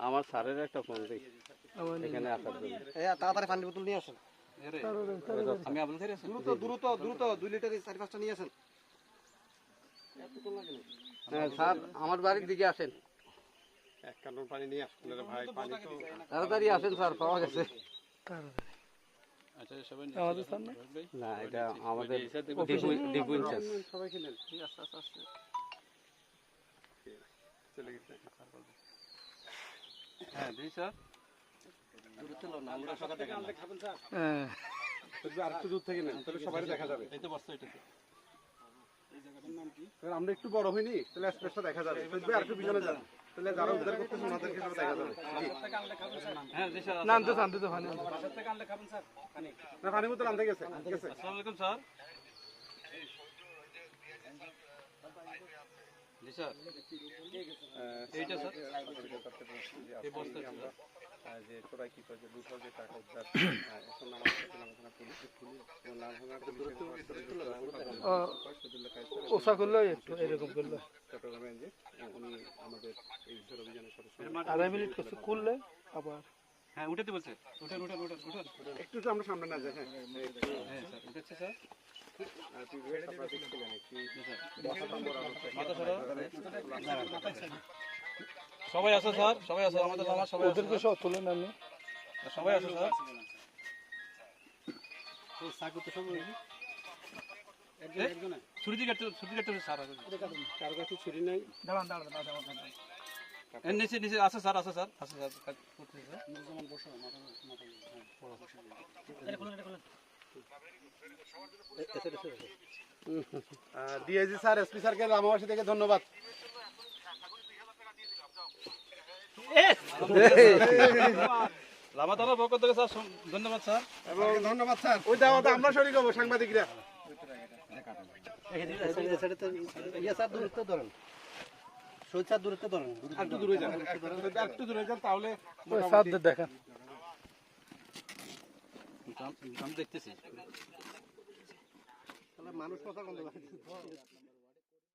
আমার স্যারের একটা ফোন দিই এখানে আসার জন্য। তাড়াতাড়ি পানির বোতল নিয়ে আসেন। আমি আপনার দ্রুত দ্রুত দ্রুত 2 লিটার 4-5টা নিয়ে আসেন। হ্যাঁ স্যার আমার বাড়ির দিকে আসেন, 1 কার্টন পানি নিয়ে আসলে ভাই, পানি তো তাড়াতাড়ি আসেন স্যার, পাওয়া গেছে। আচ্ছা সবাই আমাদের সামনে না এটা আমাদের ডিপু ইনচার্জ। সবাই খেলেন চলে গেছে। হ্যাঁ জি স্যার। আর একটু দূর থেকে নেন, তাহলে সবাই দেখা যাবে। এই তো বস্তা এটাতে। আমরা একটু বড় হইনি, তাহলে স্পেসটা দেখা যাবে। আর একটু পিছনে যান, তাহলে যারা উদ্ধার করতেছে ওনাদেরকে সব দেখা যাবে। হ্যাঁ জি স্যার। নামতে শান্তি তো পানি না পানি বোতল আনতে গেছে। ঠিক আছে, আসসালামু আলাইকুম স্যার। জি স্যার। এইটা স্যার এই বস্তা যে সবাই কি করে, যে 200 যে টাকা উদ্ধার, এখন আমার কাছে পুলিশ ওষা করলো একটু এরকম করলো চট্টগ্রামে যে উনি আমাদের এই অভিযানের সদস্য। 2.5 মিনিট করছে খুললে আবার। হ্যাঁ উঠাতে বলছে। উঠেন উঠেন উঠেন উঠেন। একটু তো আমরা সামনে না যাই। হ্যাঁ হ্যাঁ স্যার উঠেছে স্যার। সবাই আছে স্যার, সবাই আছে আমাদের লামা, সবাই আছে। ওদেরকে সব তুলে নেন। সবাই আছে স্যার। ছুরি দিয়ে কাটতে স্যার। কার কাছে ছুরি নাই? দাঁড়ান দাঁড়ান দাঁড়ান। এর নিচে নিচে আছে স্যার, আছে স্যার, আছে স্যার। ডিআইজি স্যার, এসপি স্যারকে রামাবাসী থেকে ধন্যবাদ। লামা থানার পক্ষ থেকে স্যার ধন্যবাদ স্যার। এবং ধন্যবাদ স্যার। ওই দাওয়াতে আমরা শরীর হবো সাংবাদিকরা। একটু দূরে যান, একটু দূরে যান, তাহলে দেখেন আমি দেখতেছি। মানুষ কথা বলতে